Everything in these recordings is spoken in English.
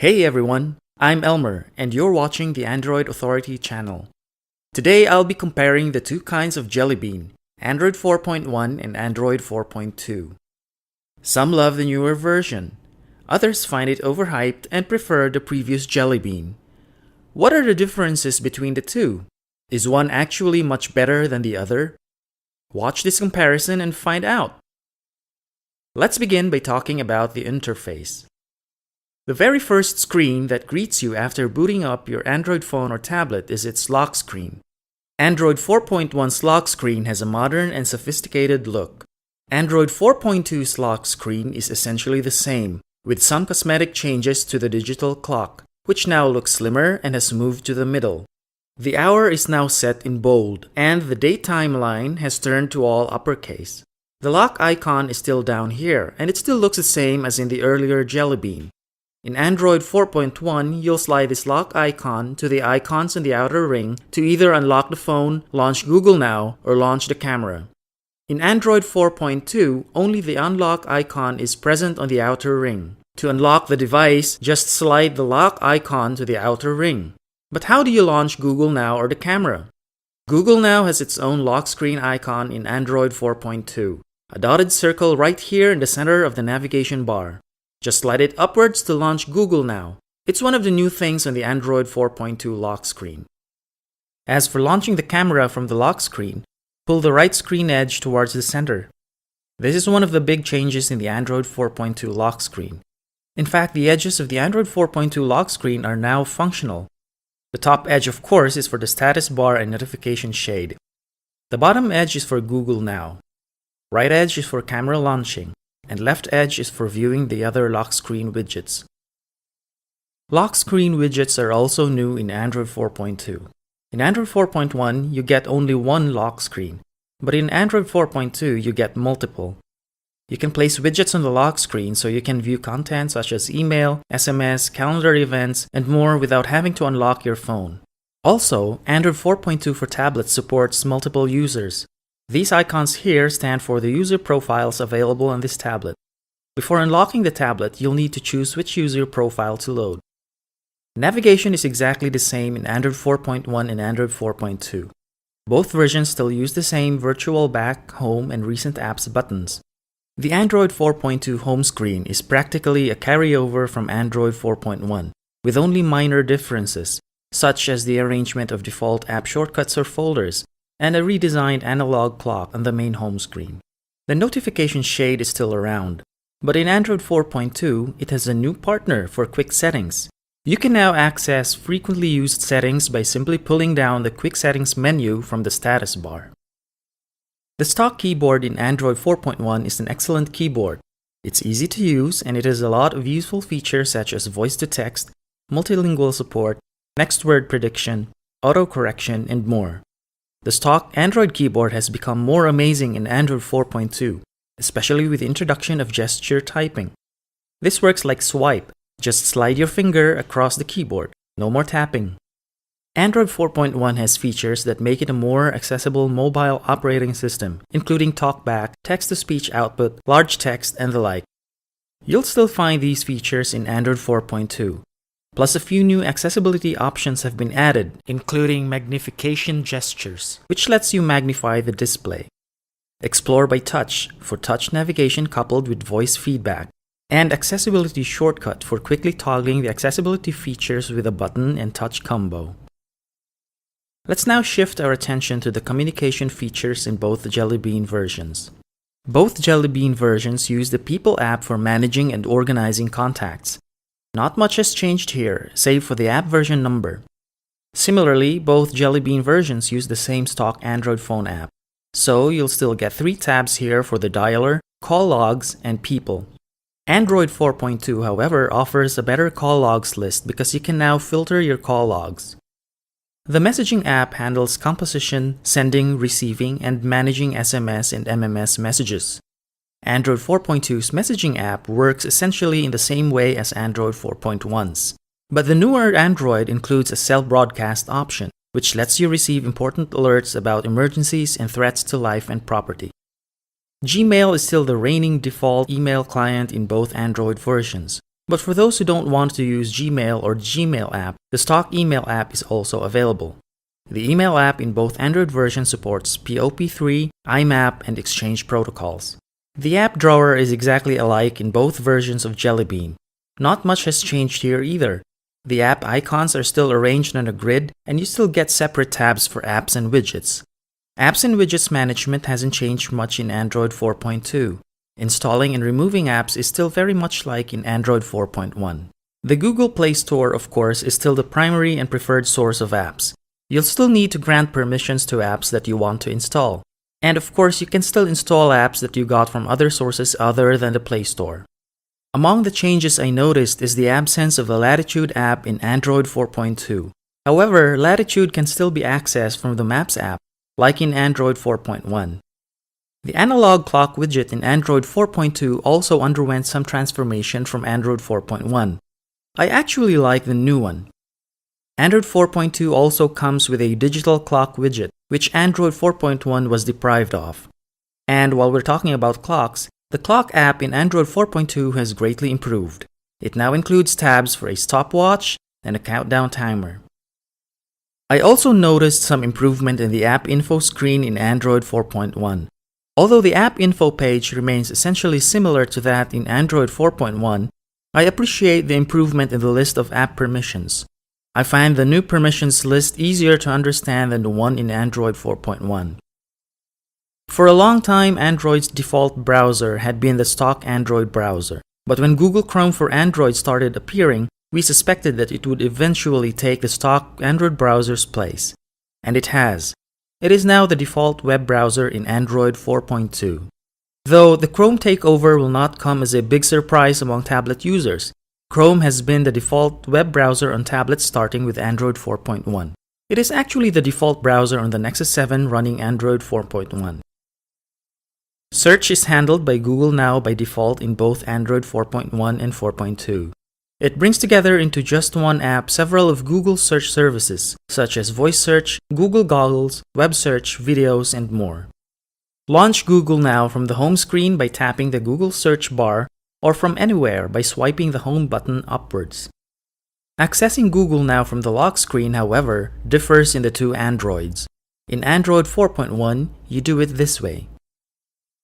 Hey everyone, I'm Elmer and you're watching the Android Authority channel. Today I'll be comparing the two kinds of Jelly Bean, Android 4.1 and Android 4.2. Some love the newer version. Others find it overhyped and prefer the previous Jelly Bean. What are the differences between the two? Is one actually much better than the other? Watch this comparison and find out. Let's begin by talking about the interface. The very first screen that greets you after booting up your Android phone or tablet is its lock screen. Android 4.1's lock screen has a modern and sophisticated look. Android 4.2's lock screen is essentially the same, with some cosmetic changes to the digital clock, which now looks slimmer and has moved to the middle. The hour is now set in bold, and the date timeline has turned to all uppercase. The lock icon is still down here, and it still looks the same as in the earlier Jelly Bean. In Android 4.1, you'll slide this lock icon to the icons in the outer ring to either unlock the phone, launch Google Now, or launch the camera. In Android 4.2, only the unlock icon is present on the outer ring. To unlock the device, just slide the lock icon to the outer ring. But how do you launch Google Now or the camera? Google Now has its own lock screen icon in Android 4.2, a dotted circle right here in the center of the navigation bar. Just slide it upwards to launch Google Now. It's one of the new things on the Android 4.2 lock screen. As for launching the camera from the lock screen, pull the right screen edge towards the center. This is one of the big changes in the Android 4.2 lock screen. In fact, the edges of the Android 4.2 lock screen are now functional. The top edge, of course, is for the status bar and notification shade. The bottom edge is for Google Now. Right edge is for camera launching, and left edge is for viewing the other lock screen widgets. Lock screen widgets are also new in Android 4.2. In Android 4.1, you get only one lock screen, but in Android 4.2, you get multiple. You can place widgets on the lock screen so you can view content such as email, SMS, calendar events, and more without having to unlock your phone. Also, Android 4.2 for tablets supports multiple users. These icons here stand for the user profiles available on this tablet. Before unlocking the tablet, you'll need to choose which user profile to load. Navigation is exactly the same in Android 4.1 and Android 4.2. Both versions still use the same virtual back, home, and recent apps buttons. The Android 4.2 home screen is practically a carryover from Android 4.1, with only minor differences, such as the arrangement of default app shortcuts or folders, and a redesigned analog clock on the main home screen. The notification shade is still around, but in Android 4.2, it has a new partner for quick settings. You can now access frequently used settings by simply pulling down the quick settings menu from the status bar. The stock keyboard in Android 4.1 is an excellent keyboard. It's easy to use and it has a lot of useful features such as voice-to-text, multilingual support, next word prediction, autocorrection, and more. The stock Android keyboard has become more amazing in Android 4.2, especially with the introduction of gesture typing. This works like swipe. Just slide your finger across the keyboard. No more tapping. Android 4.1 has features that make it a more accessible mobile operating system, including TalkBack, text-to-speech output, large text, and the like. You'll still find these features in Android 4.2. Plus, a few new accessibility options have been added, including magnification gestures, which lets you magnify the display. Explore by touch for touch navigation coupled with voice feedback, and accessibility shortcut for quickly toggling the accessibility features with a button and touch combo. Let's now shift our attention to the communication features in both Jelly Bean versions. Both Jelly Bean versions use the People app for managing and organizing contacts. Not much has changed here, save for the app version number. Similarly, both Jelly Bean versions use the same stock Android phone app. So you'll still get 3 tabs here for the dialer, call logs, and people. Android 4.2, however, offers a better call logs list because you can now filter your call logs. The messaging app handles composition, sending, receiving, and managing SMS and MMS messages. Android 4.2's messaging app works essentially in the same way as Android 4.1's. But the newer Android includes a cell broadcast option, which lets you receive important alerts about emergencies and threats to life and property. Gmail is still the reigning default email client in both Android versions, But for those who don't want to use Gmail or Gmail app, the stock email app is also available. The email app in both Android versions supports POP3, IMAP, and Exchange protocols. The app drawer is exactly alike in both versions of Jelly Bean. Not much has changed here either. The app icons are still arranged on a grid, and you still get separate tabs for apps and widgets. Apps and widgets management hasn't changed much in Android 4.2. Installing and removing apps is still very much like in Android 4.1. The Google Play Store, of course, is still the primary and preferred source of apps. You'll still need to grant permissions to apps that you want to install. And of course, you can still install apps that you got from other sources other than the Play Store. Among the changes I noticed is the absence of the Latitude app in Android 4.2. However, Latitude can still be accessed from the Maps app, like in Android 4.1. The analog clock widget in Android 4.2 also underwent some transformation from Android 4.1. I actually like the new one. Android 4.2 also comes with a digital clock widget, which Android 4.1 was deprived of. And while we're talking about clocks, the clock app in Android 4.2 has greatly improved. It now includes tabs for a stopwatch and a countdown timer. I also noticed some improvement in the app info screen in Android 4.1. Although the app info page remains essentially similar to that in Android 4.1, I appreciate the improvement in the list of app permissions. I find the new permissions list easier to understand than the one in Android 4.1. For a long time, Android's default browser had been the stock Android browser, but when Google Chrome for Android started appearing, we suspected that it would eventually take the stock Android browser's place. And it has. It is now the default web browser in Android 4.2. Though the Chrome takeover will not come as a big surprise among tablet users, Chrome has been the default web browser on tablets starting with Android 4.1. It is actually the default browser on the Nexus 7 running Android 4.1. Search is handled by Google now by default in both Android 4.1 and 4.2. It brings together into just one app several of Google's search services, such as Voice Search, Google Goggles, Web Search, Videos, and more. Launch Google Now from the home screen by tapping the Google search bar or from anywhere by swiping the home button upwards. Accessing Google Now from the lock screen, however, differs in the two Androids. In Android 4.1, you do it this way.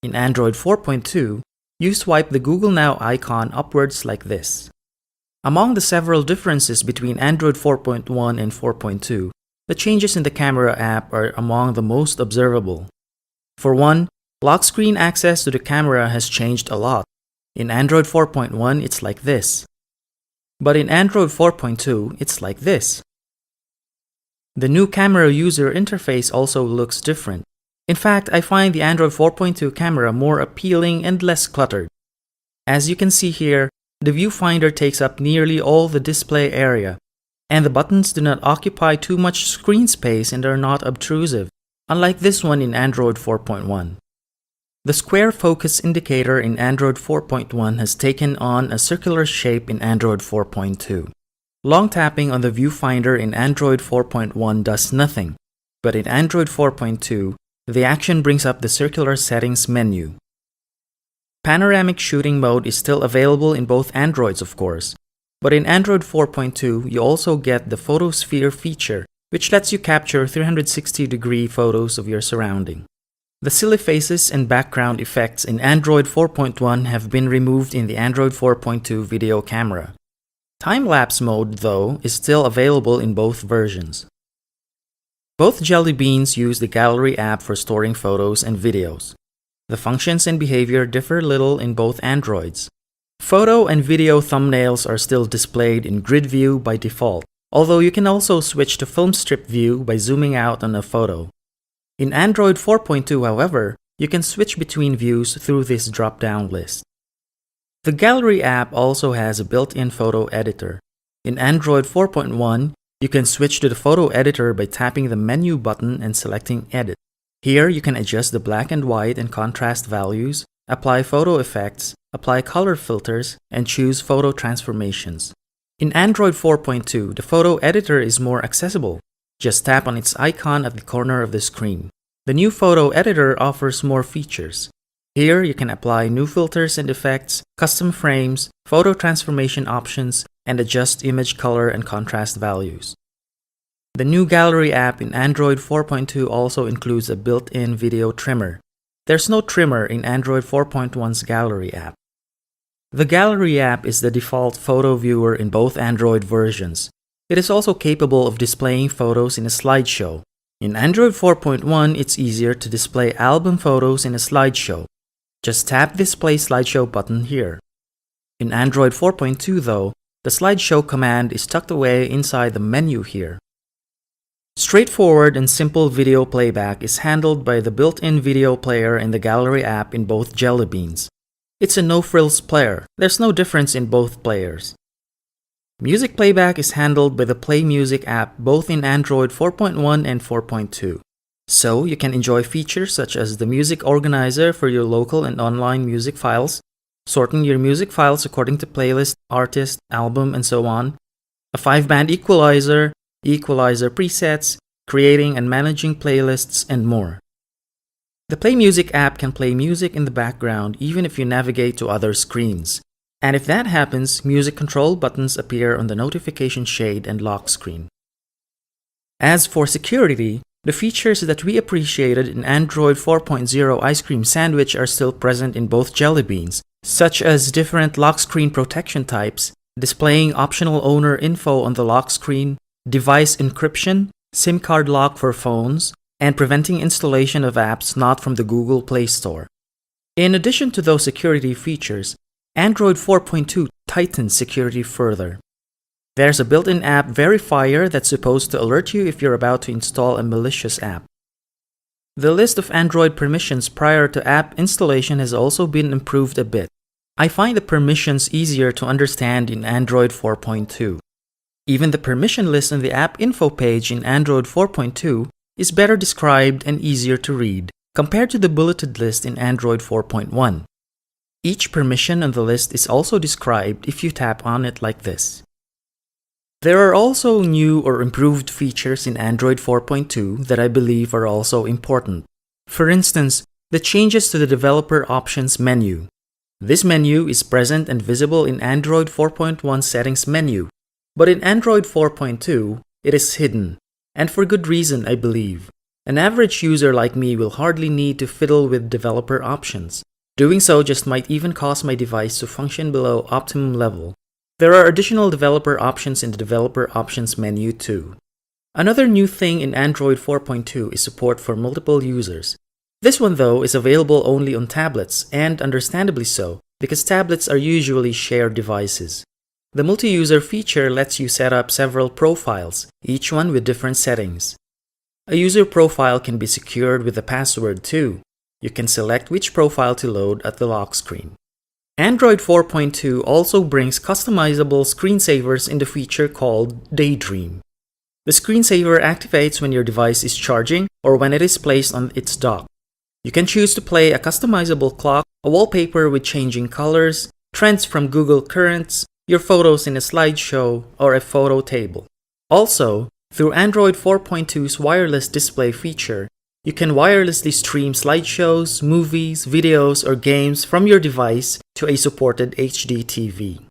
In Android 4.2, you swipe the Google Now icon upwards like this. Among the several differences between Android 4.1 and 4.2, the changes in the camera app are among the most observable. For one, lock screen access to the camera has changed a lot. In Android 4.1, it's like this. But in Android 4.2, it's like this. The new camera user interface also looks different. In fact, I find the Android 4.2 camera more appealing and less cluttered. As you can see here, the viewfinder takes up nearly all the display area, and the buttons do not occupy too much screen space and are not obtrusive, unlike this one in Android 4.1. The square focus indicator in Android 4.1 has taken on a circular shape in Android 4.2. Long tapping on the viewfinder in Android 4.1 does nothing, but in Android 4.2, the action brings up the circular settings menu. Panoramic shooting mode is still available in both Androids, of course, but in Android 4.2, you also get the photosphere feature, which lets you capture 360-degree photos of your surrounding. The silly faces and background effects in Android 4.1 have been removed in the Android 4.2 video camera. Time-lapse mode, though, is still available in both versions. Both Jelly Beans use the Gallery app for storing photos and videos. The functions and behavior differ little in both Androids. Photo and video thumbnails are still displayed in grid view by default, although you can also switch to film strip view by zooming out on a photo. In Android 4.2, however, you can switch between views through this drop-down list. The Gallery app also has a built-in photo editor. In Android 4.1, you can switch to the photo editor by tapping the menu button and selecting Edit. Here, you can adjust the black and white and contrast values, apply photo effects, apply color filters, and choose photo transformations. In Android 4.2, the photo editor is more accessible. Just tap on its icon at the corner of the screen. The new photo editor offers more features. Here, you can apply new filters and effects, custom frames, photo transformation options, and adjust image color and contrast values. The new Gallery app in Android 4.2 also includes a built-in video trimmer. There's no trimmer in Android 4.1's Gallery app. The Gallery app is the default photo viewer in both Android versions. It is also capable of displaying photos in a slideshow. In Android 4.1, it's easier to display album photos in a slideshow. Just tap this Play Slideshow button here. In Android 4.2 though, the slideshow command is tucked away inside the menu here. Straightforward and simple video playback is handled by the built-in video player in the Gallery app in both Jelly Beans. It's a no-frills player. There's no difference in both players. Music playback is handled by the Play Music app both in Android 4.1 and 4.2. So you can enjoy features such as the music organizer for your local and online music files, sorting your music files according to playlist, artist, album, and so on, a 5-band equalizer presets, creating and managing playlists, and more. The Play Music app can play music in the background even if you navigate to other screens. And if that happens, music control buttons appear on the notification shade and lock screen. As for security, the features that we appreciated in Android 4.0 Ice Cream Sandwich are still present in both Jelly Beans, such as different lock screen protection types, displaying optional owner info on the lock screen, device encryption, SIM card lock for phones, and preventing installation of apps not from the Google Play Store. In addition to those security features, Android 4.2 tightens security further. There's a built-in app verifier that's supposed to alert you if you're about to install a malicious app. The list of Android permissions prior to app installation has also been improved a bit. I find the permissions easier to understand in Android 4.2. Even the permission list on the app info page in Android 4.2 is better described and easier to read compared to the bulleted list in Android 4.1. Each permission on the list is also described if you tap on it like this. There are also new or improved features in Android 4.2 that I believe are also important. For instance, the changes to the Developer Options menu. This menu is present and visible in Android 4.1 Settings menu, but in Android 4.2, it is hidden, and for good reason, I believe. An average user like me will hardly need to fiddle with developer options. Doing so just might even cause my device to function below optimum level. There are additional developer options in the Developer Options menu too. Another new thing in Android 4.2 is support for multiple users. This one though is available only on tablets, and understandably so, because tablets are usually shared devices. The multi-user feature lets you set up several profiles, each one with different settings. A user profile can be secured with a password too. You can select which profile to load at the lock screen. Android 4.2 also brings customizable screensavers in the feature called Daydream. The screensaver activates when your device is charging or when it is placed on its dock. You can choose to play a customizable clock, a wallpaper with changing colors, trends from Google Currents, your photos in a slideshow, or a photo table. Also, through Android 4.2's wireless display feature, you can wirelessly stream slideshows, movies, videos, or games from your device to a supported HD TV.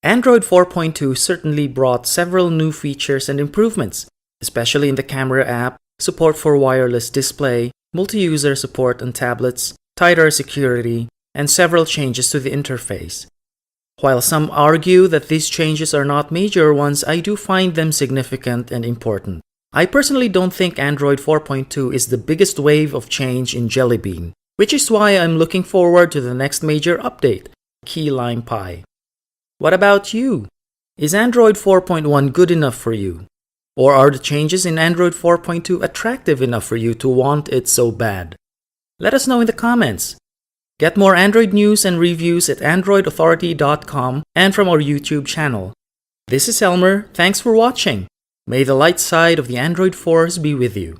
Android 4.2 certainly brought several new features and improvements, especially in the camera app, support for wireless display, multi-user support on tablets, tighter security, and several changes to the interface. While some argue that these changes are not major ones, I do find them significant and important. I personally don't think Android 4.2 is the biggest wave of change in Jelly Bean, which is why I'm looking forward to the next major update, Key Lime Pie. What about you? Is Android 4.1 good enough for you? Or are the changes in Android 4.2 attractive enough for you to want it so bad? Let us know in the comments. Get more Android news and reviews at androidauthority.com and from our YouTube channel. This is Elmer. Thanks for watching. May the light side of the Android force be with you.